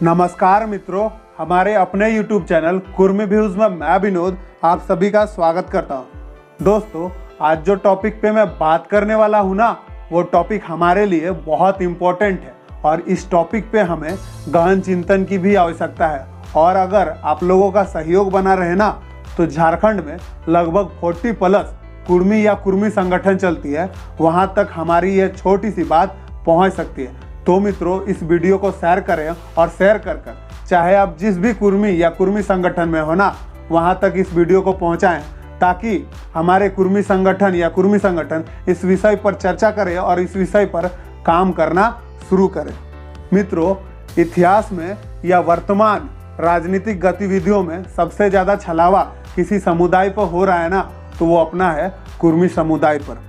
नमस्कार मित्रों, हमारे अपने YouTube चैनल कुर्मी व्यूज में मैं विनोद आप सभी का स्वागत करता हूं। दोस्तों, आज जो टॉपिक पे मैं बात करने वाला हूं ना, वो टॉपिक हमारे लिए बहुत इम्पोर्टेंट है और इस टॉपिक पे हमें गहन चिंतन की भी आवश्यकता है। और अगर आप लोगों का सहयोग बना रहे ना, तो झारखंड में लगभग 40+ कुर्मी या कुर्मी संगठन चलती है, वहाँ तक हमारी ये छोटी सी बात पहुँच सकती है। तो मित्रों, इस वीडियो को शेयर करें और शेयर कर चाहे आप जिस भी कुर्मी या कुर्मी संगठन में हो ना, वहाँ तक इस वीडियो को पहुँचाएं, ताकि हमारे कुर्मी संगठन या कुर्मी संगठन इस विषय पर चर्चा करें और इस विषय पर काम करना शुरू करें। मित्रों, इतिहास में या वर्तमान राजनीतिक गतिविधियों में सबसे ज़्यादा छलावा किसी समुदाय पर हो रहा है ना, तो वो अपना है कुर्मी समुदाय पर।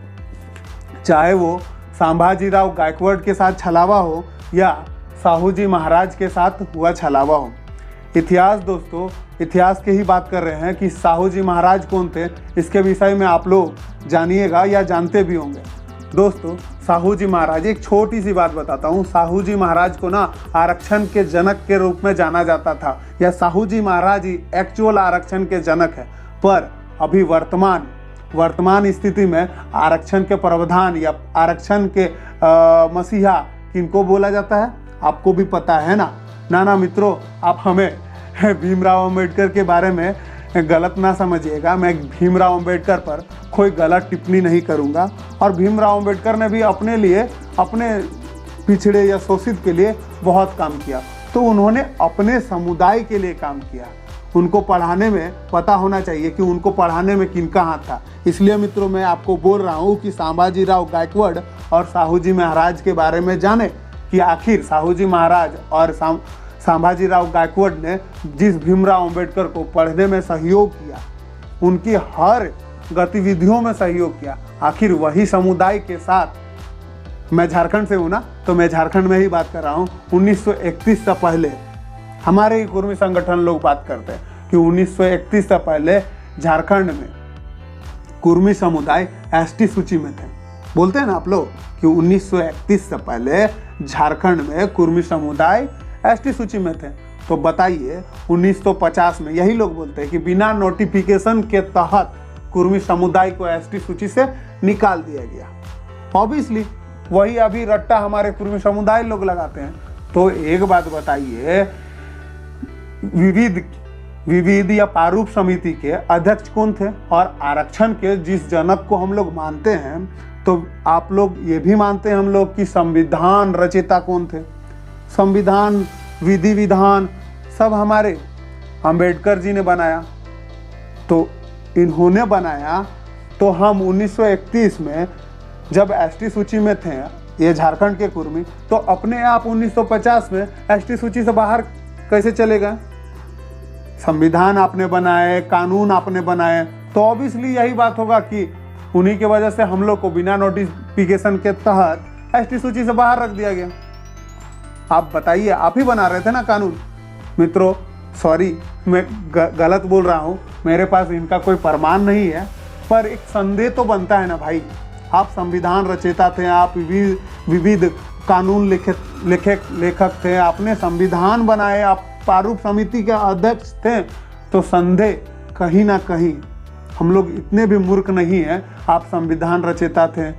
चाहे वो संभाजीराव गायकवाड़ के साथ छलावा हो या साहू जी महाराज के साथ हुआ छलावा हो। इतिहास दोस्तों, इतिहास की ही बात कर रहे हैं कि साहू जी महाराज कौन थे, इसके विषय में आप लोग जानिएगा या जानते भी होंगे। दोस्तों, साहू जी महाराज, एक छोटी सी बात बताता हूँ। साहू जी महाराज को ना आरक्षण के जनक के रूप में जाना जाता था, या साहू जी महाराज ही एक्चुअल आरक्षण के जनक है। पर अभी वर्तमान स्थिति में आरक्षण के प्रावधान या आरक्षण के मसीहा किनको बोला जाता है, आपको भी पता है ना मित्रों, आप हमें भीमराव अंबेडकर के बारे में गलत ना समझिएगा। मैं भीमराव अंबेडकर पर कोई गलत टिप्पणी नहीं करूंगा। और भीमराव अंबेडकर ने भी अपने लिए, अपने पिछड़े या शोषित के लिए बहुत काम किया। तो उन्होंने अपने समुदाय के लिए काम किया। उनको पढ़ाने में पता होना चाहिए कि उनको पढ़ाने में किनका हाथ था। इसलिए मित्रों, मैं आपको बोल रहा हूँ कि संभाजीराव गायकवाड़ और साहू जी महाराज के बारे में जाने कि आखिर साहू जी महाराज और संभाजीराव गायकवाड़ ने जिस भीमराव अंबेडकर को पढ़ने में सहयोग किया, उनकी हर गतिविधियों में सहयोग किया, आखिर वही समुदाय के साथ। मैं झारखंड से हूँ ना, तो मैं झारखंड में ही बात कर रहा हूँ। 1931 से पहले हमारे ही कुर्मी संगठन लोग बात करते हैं कि 1931 से पहले झारखंड में कुर्मी समुदाय एसटी सूची में थे। बोलते हैं ना आप लोग कि 1931 से पहले झारखंड में कुर्मी समुदाय एसटी सूची में थे। तो बताइए, 1950 में यही लोग बोलते हैं कि बिना नोटिफिकेशन के तहत कुर्मी समुदाय को एसटी सूची से निकाल दिया गया। ऑब्वियसली वही अभी रट्टा हमारे कुर्मी समुदाय लोग लगाते हैं। तो एक बात बताइए, विविध या प्रारूप समिति के अध्यक्ष कौन थे? और आरक्षण के जिस जनक को हम लोग मानते हैं, तो आप लोग ये भी मानते हैं हम लोग कि संविधान रचयिता कौन थे? संविधान, विधि विधान सब हमारे अंबेडकर जी ने बनाया। तो इन्होंने बनाया, तो हम 1931 में जब एसटी सूची में थे ये झारखंड के कुर्मी, तो अपने आप 1950 में एसटी सूची से बाहर कैसे चले गए? संविधान आपने बनाए, कानून आपने बनाए, तो ऑब्वियसली यही बात होगा कि उन्हीं की वजह से हम लोग को बिना नोटिफिकेशन के तहत एसटी सूची से बाहर रख दिया गया। आप बताइए, आप ही बना रहे थे ना कानून। मित्रों, सॉरी, मैं गलत बोल रहा हूँ, मेरे पास इनका कोई प्रमाण नहीं है, पर एक संदेह तो बनता है ना भाई। आप संविधान रचयिता थे, आप विविध कानून लेखक थे, आपने संविधान बनाए, आप प्रारूप समिति के अध्यक्ष थे, तो संदेह कहीं ना कहीं, हम लोग इतने भी मूर्ख नहीं हैं। आप संविधान रचयिता थे,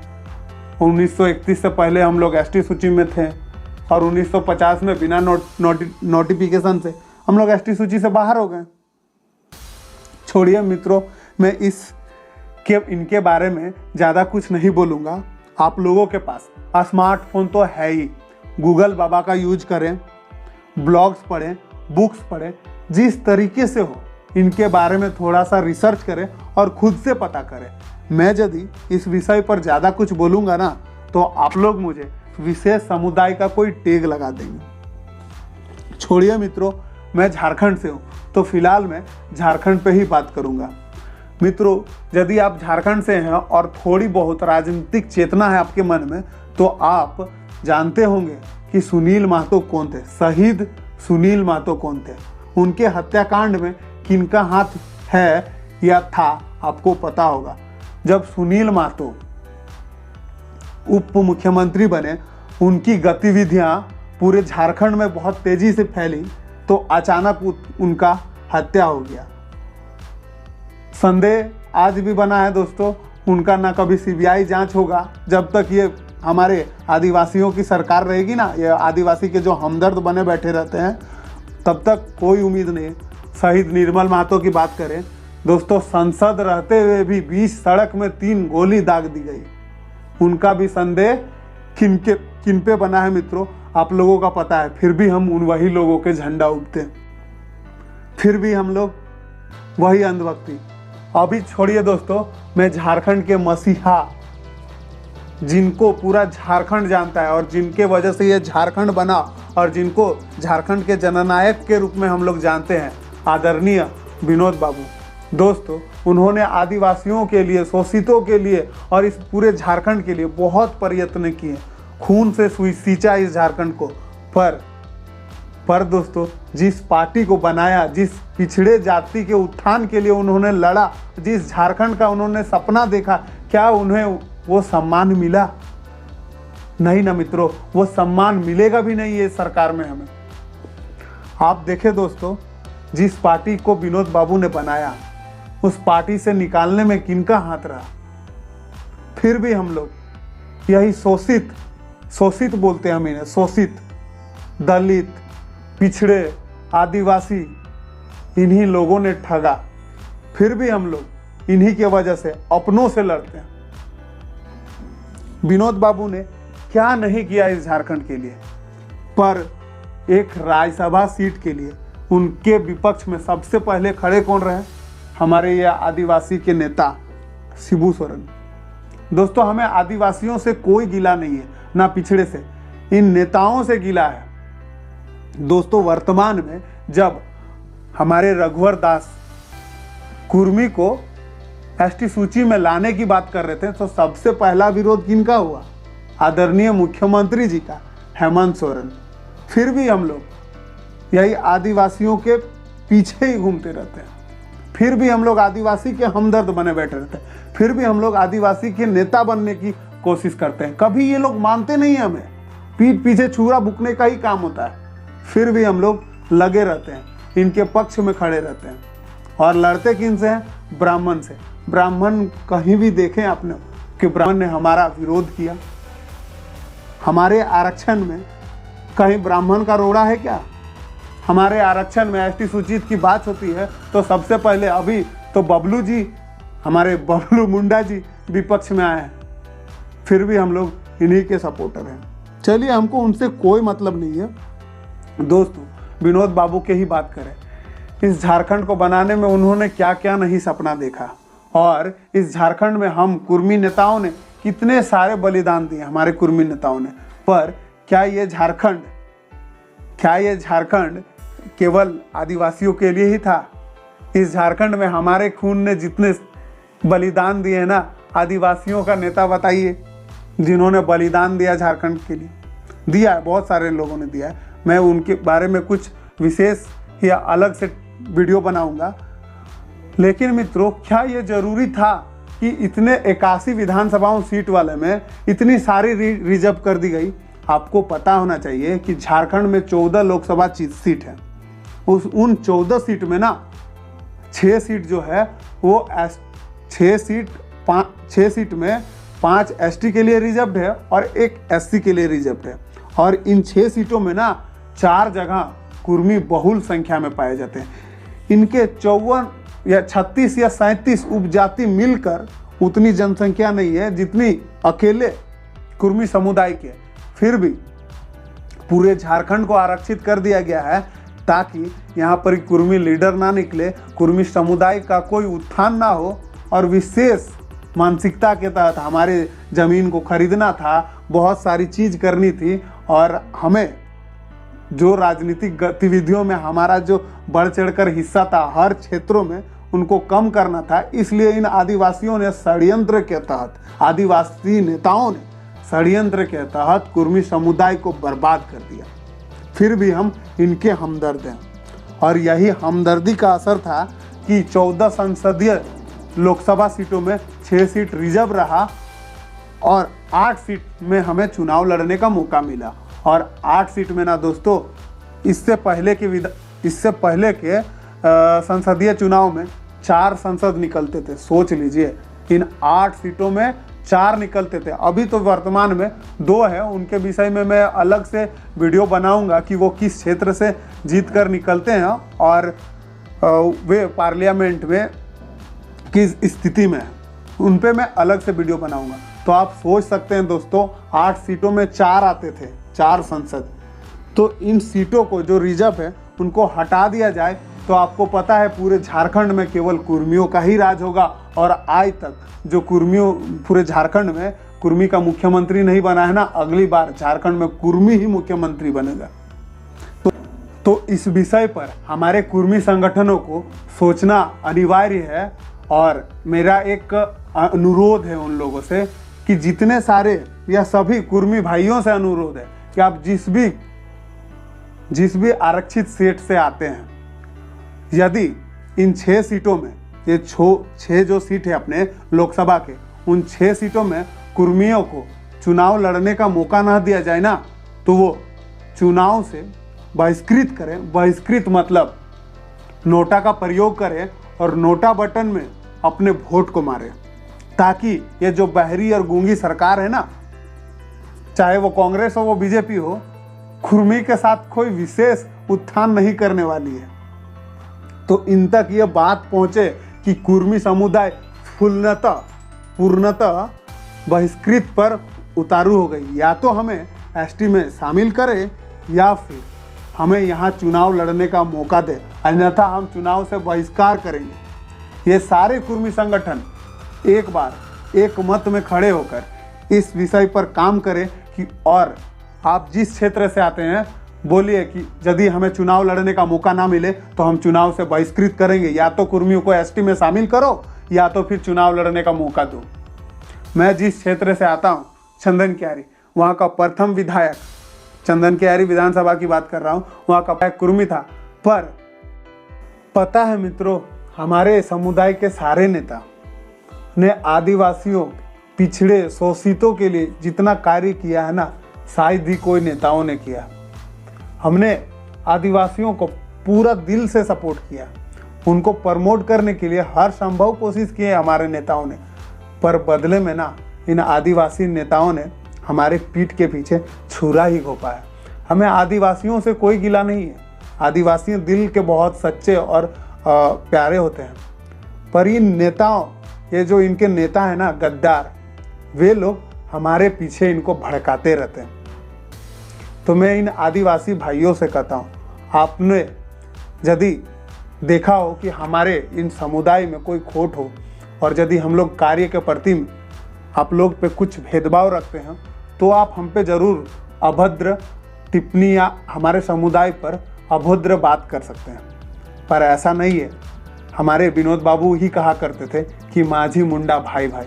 1931 से पहले हम लोग एसटी सूची में थे, और 1950 में बिना नोटिफिकेशन से हम लोग एसटी सूची से बाहर हो गए। छोड़िए मित्रों, मैं इनके बारे में ज़्यादा कुछ नहीं बोलूँगा। आप लोगों के पास स्मार्टफोन तो है ही, गूगल बाबा का यूज करें, ब्लॉग्स पढ़ें, बुक्स पढ़ें, जिस तरीके से हो इनके बारे में थोड़ा सा रिसर्च करें और खुद से पता करें। मैं यदि इस विषय पर ज़्यादा कुछ बोलूँगा ना, तो आप लोग मुझे विशेष समुदाय का कोई टैग लगा देंगे। छोड़िए मित्रों, मैं झारखंड से हूँ, तो फिलहाल मैं झारखंड पे ही बात करूँगा। मित्रों, यदि आप झारखंड से हैं और थोड़ी बहुत राजनीतिक चेतना है आपके मन में, तो आप जानते होंगे कि सुनील महतो कौन थे। शहीद सुनील महतो कौन थे? उनके हत्याकांड में किनका हाथ है या था, आपको पता होगा। जब सुनील महतो उप मुख्यमंत्री बने, उनकी गतिविधियां पूरे झारखंड में बहुत तेजी से फैली तो अचानक उनका हत्या हो गया। संदेह आज भी बना है दोस्तों, उनका ना कभी सीबीआई जांच होगा जब तक ये हमारे आदिवासियों की सरकार रहेगी ना, ये आदिवासी के जो हमदर्द बने बैठे रहते हैं, तब तक कोई उम्मीद नहीं। शहीद निर्मल महतो की बात करें दोस्तों, संसद रहते हुए भी बीच सड़क में 3 गोली दाग दी गई। उनका भी संदेह किन पे बना है मित्रों, आप लोगों का पता है, फिर भी हम उन वही लोगों के झंडा उगते हैं, फिर भी हम लोग वही अंधभक्ति। अभी छोड़िए दोस्तों, मैं झारखंड के मसीहा, जिनको पूरा झारखंड जानता है और जिनके वजह से ये झारखंड बना और जिनको झारखंड के जननायक के रूप में हम लोग जानते हैं, आदरणीय विनोद बाबू। दोस्तों, उन्होंने आदिवासियों के लिए, शोषितों के लिए और इस पूरे झारखंड के लिए बहुत प्रयत्न किए, खून से सींचा इस झारखंड को। पर दोस्तों, जिस पार्टी को बनाया, जिस पिछड़े जाति के उत्थान के लिए उन्होंने लड़ा, जिस झारखंड का उन्होंने सपना देखा, क्या उन्हें वो सम्मान मिला? नहीं ना मित्रों, वो सम्मान मिलेगा भी नहीं ये सरकार में हमें। आप देखें दोस्तों, जिस पार्टी को विनोद बाबू ने बनाया, उस पार्टी से निकालने में किनका हाथ रहा? फिर भी हम लोग यही शोषित बोलते हैं हम इन्हें, शोषित, दलित, पिछड़े, आदिवासी, इन्हीं लोगों ने ठगा। फिर भी हम लोग इन्हीं के वजह से अपनों से लड़ते हैं। विनोद बाबू ने क्या नहीं किया इस झारखंड के लिए, पर एक राज्यसभा सीट के लिए उनके विपक्ष में सबसे पहले खड़े कौन रहे? हमारे ये आदिवासी के नेता शिबू सोरेन। दोस्तों, हमें आदिवासियों से कोई गिला नहीं है, ना पिछड़े से, इन नेताओं से गिला है। दोस्तों, वर्तमान में जब हमारे रघुवर दास कुर्मी को एसटी सूची में लाने की बात कर रहे थे, तो सबसे पहला विरोध किनका हुआ? आदरणीय मुख्यमंत्री जी का, हेमंत सोरेन। फिर भी हम लोग यही आदिवासियों के पीछे ही घूमते रहते हैं, फिर भी हम लोग आदिवासी के हमदर्द बने बैठे रहते हैं, फिर भी हम लोग आदिवासी के नेता बनने की कोशिश करते हैं। कभी ये लोग मानते नहीं, हमें पीठ पीछे छुरा बुकने का ही काम होता है। फिर भी हम लोग लगे रहते हैं, इनके पक्ष में खड़े रहते हैं। और लड़ते किन से हैं? ब्राह्मण से। ब्राह्मण कहीं भी देखें आपने कि ब्राह्मण ने हमारा विरोध किया? हमारे आरक्षण में कहीं ब्राह्मण का रोड़ा है क्या? हमारे आरक्षण में एसटी सूचित की बात होती है तो सबसे पहले अभी तो बबलू जी, हमारे बबलू मुंडा जी विपक्ष में आए हैं। फिर भी हम लोग इन्हीं के सपोर्टर हैं। चलिए, हमको उनसे कोई मतलब नहीं है। दोस्तों, विनोद बाबू के ही बात करें, इस झारखंड को बनाने में उन्होंने क्या क्या नहीं सपना देखा, और इस झारखंड में हम कुर्मी नेताओं ने कितने सारे बलिदान दिए, हमारे कुर्मी नेताओं ने। पर क्या ये झारखंड केवल आदिवासियों के लिए ही था? इस झारखंड में हमारे खून ने जितने बलिदान दिए हैं ना, आदिवासियों का नेता बताइए जिन्होंने बलिदान दिया झारखंड के लिए? दिया है, बहुत सारे लोगों ने दिया है। मैं उनके बारे में कुछ विशेष या अलग से वीडियो बनाऊंगा। लेकिन मित्रों, क्या ये जरूरी था कि इतने 81 विधानसभाओं सीट वाले में इतनी सारी रिजर्व कर दी गई? आपको पता होना चाहिए कि झारखंड में 14 लोकसभा सीट है। उन 14 सीट में ना 6 सीट जो है वो 6 सीट में 5 एसटी के लिए रिजर्व है और 1 एससी के लिए रिजर्व है। और इन 6 सीटों में ना 4 जगह कुर्मी बहुल संख्या में पाए जाते हैं। इनके 54 या 36 या 37 उपजाति मिलकर उतनी जनसंख्या नहीं है जितनी अकेले कुर्मी समुदाय के। फिर भी पूरे झारखंड को आरक्षित कर दिया गया है ताकि यहाँ पर कुर्मी लीडर ना निकले, कुर्मी समुदाय का कोई उत्थान ना हो। और विशेष मानसिकता के तहत हमारे ज़मीन को खरीदना था, बहुत सारी चीज़ करनी थी, और हमें जो राजनीतिक गतिविधियों में हमारा जो बढ़ चढ़कर हिस्सा था हर क्षेत्रों में, उनको कम करना था। इसलिए इन आदिवासियों ने षड्यंत्र के तहत, आदिवासी नेताओं ने षड्यंत्र के तहत कुर्मी समुदाय को बर्बाद कर दिया। फिर भी हम इनके हमदर्द हैं, और यही हमदर्दी का असर था कि 14 संसदीय लोकसभा सीटों में 6 सीट रिजर्व रहा और 8 सीट में हमें चुनाव लड़ने का मौका मिला। और 8 सीट में ना दोस्तों, इससे पहले के संसदीय चुनाव में 4 सांसद निकलते थे। सोच लीजिए, इन 8 सीटों में 4 निकलते थे। अभी तो वर्तमान में 2 है, उनके विषय में मैं अलग से वीडियो बनाऊंगा कि वो किस क्षेत्र से जीत कर निकलते हैं और वे पार्लियामेंट में किस स्थिति में है, उन पे मैं अलग से वीडियो बनाऊंगा। तो आप सोच सकते हैं दोस्तों, 8 सीटों में 4 आते थे, 4 सांसद। तो इन सीटों को जो रिजर्व है उनको हटा दिया जाए तो आपको पता है पूरे झारखंड में केवल कुर्मियों का ही राज होगा। और आज तक जो कुर्मियों पूरे झारखंड में कुर्मी का मुख्यमंत्री नहीं बना है ना, अगली बार झारखंड में कुर्मी ही मुख्यमंत्री बनेगा। तो इस विषय पर हमारे कुर्मी संगठनों को सोचना अनिवार्य है। और मेरा एक अनुरोध है उन लोगों से कि जितने सारे या सभी कुर्मी भाइयों से अनुरोध है कि आप जिस भी आरक्षित सीट से आते हैं, यदि इन 6 सीटों में, ये 6 जो सीट है अपने लोकसभा के, उन 6 सीटों में कुर्मियों को चुनाव लड़ने का मौका ना दिया जाए ना, तो वो चुनाव से बहिष्कृत करें। बहिष्कृत मतलब नोटा का प्रयोग करें और नोटा बटन में अपने वोट को मारें, ताकि ये जो बहरी और गूंगी सरकार है ना, चाहे वो कांग्रेस हो वो बीजेपी हो, कुर्मी के साथ कोई विशेष उत्थान नहीं करने वाली है। तो इन तक ये बात पहुंचे कि कुर्मी समुदाय पूर्णतः बहिष्कृत पर उतारू हो गई। या तो हमें एसटी में शामिल करे या फिर हमें यहाँ चुनाव लड़ने का मौका दे, अन्यथा हम चुनाव से बहिष्कार करेंगे। ये सारे कुर्मी संगठन एक बार एक मत में खड़े होकर इस विषय पर काम करें कि, और आप जिस क्षेत्र से आते हैं बोलिए कि यदि हमें चुनाव लड़ने का मौका ना मिले तो हम चुनाव से बहिष्कृत करेंगे। या तो कुर्मियों को एसटी में शामिल करो या तो फिर चुनाव लड़ने का मौका दो। मैं जिस क्षेत्र से आता हूँ, चंदन क्यारी, वहाँ का प्रथम विधायक, चंदन क्यारी विधानसभा की बात कर रहा हूँ, वहाँ का विधायक कुर्मी था। पर पता है मित्रों, हमारे समुदाय के सारे नेता ने आदिवासियों, पिछड़े, शोषितों के लिए जितना कार्य किया है ना, शायद ही कोई नेताओं ने किया। हमने आदिवासियों को पूरा दिल से सपोर्ट किया, उनको प्रमोट करने के लिए हर संभव कोशिश की है हमारे नेताओं ने। पर बदले में ना, इन आदिवासी नेताओं ने हमारे पीठ के पीछे छुरा ही घोंपा है। हमें आदिवासियों से कोई गिला नहीं है, आदिवासी दिल के बहुत सच्चे और प्यारे होते हैं। पर इन नेताओं, ये जो इनके नेता है ना गद्दार, वे लोग हमारे पीछे इनको भड़काते रहते हैं। तो मैं इन आदिवासी भाइयों से कहता हूँ, आपने यदि देखा हो कि हमारे इन समुदाय में कोई खोट हो और यदि हम लोग कार्य के प्रति आप लोग पे कुछ भेदभाव रखते हैं, तो आप हम पे ज़रूर अभद्र टिप्पणी या हमारे समुदाय पर अभद्र बात कर सकते हैं। पर ऐसा नहीं है। हमारे विनोद बाबू ही कहा करते थे कि माझी मुंडा भाई भाई।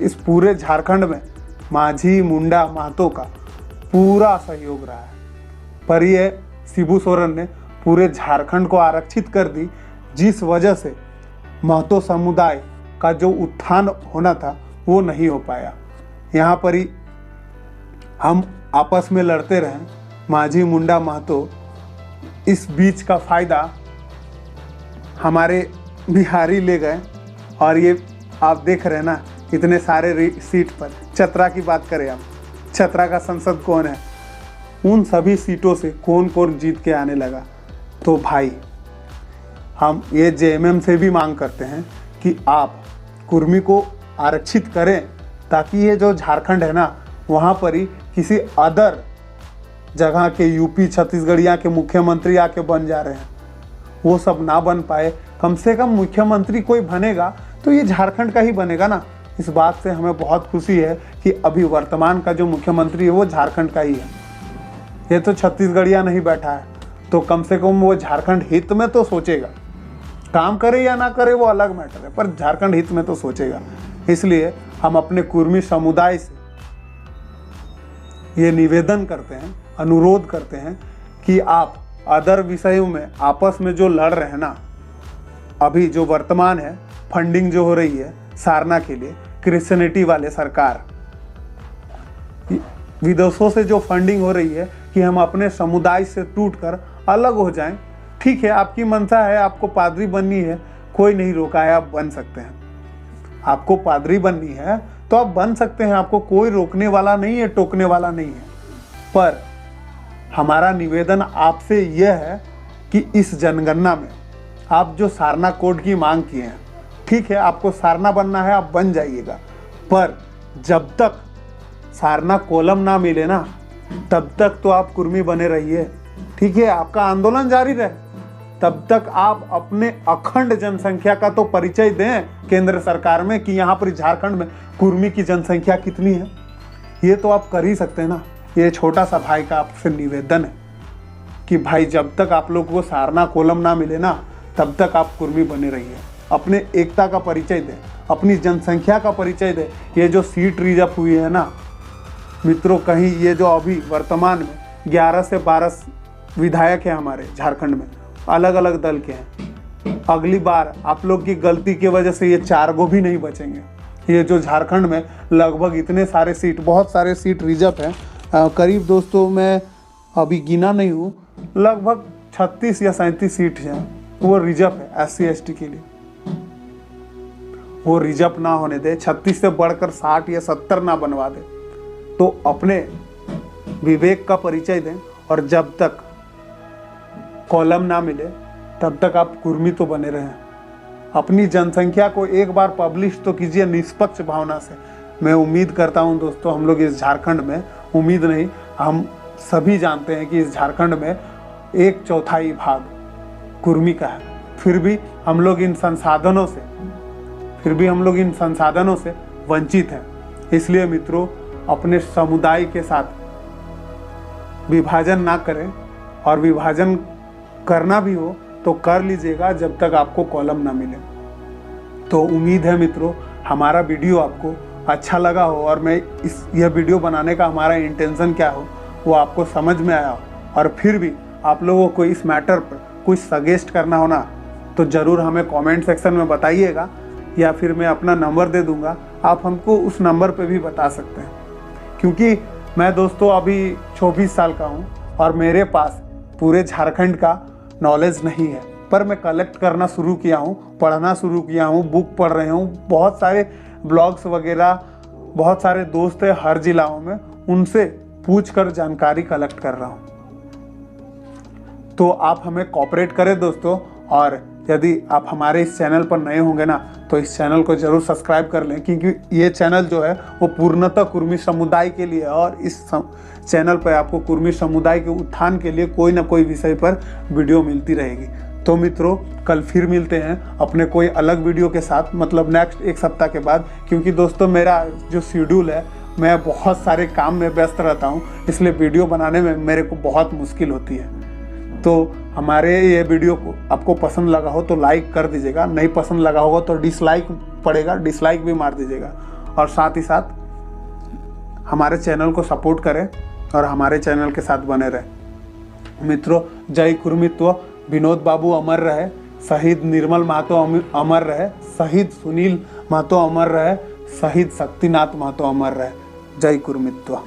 इस पूरे झारखंड में माझी मुंडा महतो का पूरा सहयोग रहा है। पर ये शिबू सोरेन ने पूरे झारखंड को आरक्षित कर दी, जिस वजह से महतो समुदाय का जो उत्थान होना था वो नहीं हो पाया। यहाँ पर ही हम आपस में लड़ते रहें, माझी मुंडा महतो। इस बीच का फ़ायदा हमारे बिहारी ले गए। और ये आप देख रहे हैं ना, इतने सारे सीट पर, चतरा की बात करें आप, चतरा का सांसद कौन है, उन सभी सीटों से कौन कौन जीत के आने लगा। तो भाई, हम ये जेएमएम से भी मांग करते हैं कि आप कुर्मी को आरक्षित करें, ताकि ये जो झारखंड है ना, वहाँ पर ही किसी अदर जगह के यूपी छत्तीसगढ़िया के मुख्यमंत्री आके बन जा रहे हैं, वो सब ना बन पाए। कम से कम मुख्यमंत्री कोई बनेगा तो ये झारखंड का ही बनेगा ना। इस बात से हमें बहुत खुशी है कि अभी वर्तमान का जो मुख्यमंत्री है वो झारखंड का ही है। ये तो छत्तीसगढ़िया नहीं बैठा है, तो कम से कम वो झारखंड हित में तो सोचेगा। काम करे या ना करे वो अलग मैटर है, पर झारखंड हित में तो सोचेगा। इसलिए हम अपने कुर्मी समुदाय से ये निवेदन करते हैं, अनुरोध करते हैं कि आप अदर विषयों में आपस में जो लड़ रहे हैं ना, अभी जो वर्तमान है फंडिंग जो हो रही है सारना के लिए, क्रिश्चियनिटी वाले सरकार, विदेशों से जो फंडिंग हो रही है कि हम अपने समुदाय से टूटकर अलग हो जाएं, ठीक है, आपकी मंशा है, आपको पादरी बननी है, कोई नहीं रोका है, आप बन सकते हैं। आपको पादरी बननी है तो आप बन सकते हैं, आपको कोई रोकने वाला नहीं है, टोकने वाला नहीं है। पर हमारा निवेदन आपसे यह है कि इस जनगणना में आप जो सारना कोड की मांग किए हैं, ठीक है, आपको सारना बनना है, आप बन जाइएगा, पर जब तक सारना कॉलम ना मिले ना, तब तक तो आप कुर्मी बने रहिए, ठीक है, आपका आंदोलन जारी रहे, तब तक आप अपने अखंड जनसंख्या का तो परिचय दें केंद्र सरकार में कि यहाँ पर झारखंड में कुर्मी की जनसंख्या कितनी है। ये तो आप कर ही सकते हैं ना। ये छोटा सा भाई का आपसे निवेदन है कि भाई जब तक आप लोगों को सारना कॉलम ना मिले ना, तब तक आप कुर्मी बने रहिए, अपने एकता का परिचय दें, अपनी जनसंख्या का परिचय दें। ये जो सीट रिजर्व हुई है ना मित्रों, कहीं ये जो अभी वर्तमान में 11 से 12 विधायक हैं हमारे झारखंड में, अलग अलग दल के हैं, अगली बार आप लोग की गलती की वजह से ये 4 गो भी नहीं बचेंगे। ये जो झारखंड में लगभग इतने सारे सीट, बहुत सारे सीट रिजर्व हैं, करीब दोस्तों मैं अभी गिना नहीं हूँ, लगभग 36 या 37 सीट हैं, वो रिजर्व है SC ST के लिए। वो रिजर्व ना होने दे, 36 से बढ़कर 60 या 70 ना बनवा दे, तो अपने विवेक का परिचय दें। और जब तक कॉलम ना मिले तब तक आप कुर्मी तो बने रहें। अपनी जनसंख्या को एक बार पब्लिश तो कीजिए निष्पक्ष भावना से। मैं उम्मीद करता हूं दोस्तों, हम लोग इस झारखंड में, उम्मीद नहीं, हम सभी जानते हैं कि इस झारखंड में 1/4 भाग कुर्मी का है। फिर भी हम लोग इन संसाधनों से वंचित हैं। इसलिए मित्रों, अपने समुदाय के साथ विभाजन ना करें, और विभाजन करना भी हो तो कर लीजिएगा जब तक आपको कॉलम ना मिले। तो उम्मीद है मित्रों हमारा वीडियो आपको अच्छा लगा हो, और मैं यह वीडियो बनाने का हमारा इंटेंशन क्या हो वो आपको समझ में आया हो। और फिर भी आप लोगों को इस मैटर पर कुछ सजेस्ट करना हो ना, तो ज़रूर हमें कमेंट सेक्शन में बताइएगा, या फिर मैं अपना नंबर दे दूंगा, आप हमको उस नंबर पे भी बता सकते हैं। क्योंकि मैं दोस्तों अभी 24 साल का हूँ और मेरे पास पूरे झारखंड का नॉलेज नहीं है, पर मैं कलेक्ट करना शुरू किया हूँ, पढ़ना शुरू किया हूँ, बुक पढ़ रहे हूँ, बहुत सारे ब्लॉग्स वगैरह, बहुत सारे दोस्त हैं हर जिलाओं में, उनसे पूछकर जानकारी कलेक्ट कर रहा हूँ। तो आप हमें कोऑपरेट करें दोस्तों, और यदि आप हमारे इस चैनल पर नए होंगे ना, तो इस चैनल को जरूर सब्सक्राइब कर लें, क्योंकि ये चैनल जो है वो पूर्णतः कुर्मी समुदाय के लिए है, और इस चैनल पर आपको कुर्मी समुदाय के उत्थान के लिए कोई ना कोई विषय पर वीडियो मिलती रहेगी। तो मित्रों, कल फिर मिलते हैं अपने कोई अलग वीडियो के साथ, मतलब नेक्स्ट 1 सप्ताह के बाद, क्योंकि दोस्तों मेरा जो शेड्यूल है, मैं बहुत सारे काम में व्यस्त रहता हूँ, इसलिए वीडियो बनाने में मेरे को बहुत मुश्किल होती है। तो हमारे ये वीडियो को आपको पसंद लगा हो तो लाइक कर दीजिएगा, नहीं पसंद लगा होगा तो डिसलाइक पड़ेगा, डिसलाइक भी मार दीजिएगा, और साथ ही साथ हमारे चैनल को सपोर्ट करें और हमारे चैनल के साथ बने रहें। मित्रों, जय कुर्मित्व। विनोद बाबू अमर रहे, शहीद निर्मल महतो अमर रहे, शहीद सुनील महतो अमर रहे, शहीद शक्तिनाथ महतो अमर रहे। जय कुर्मित्व।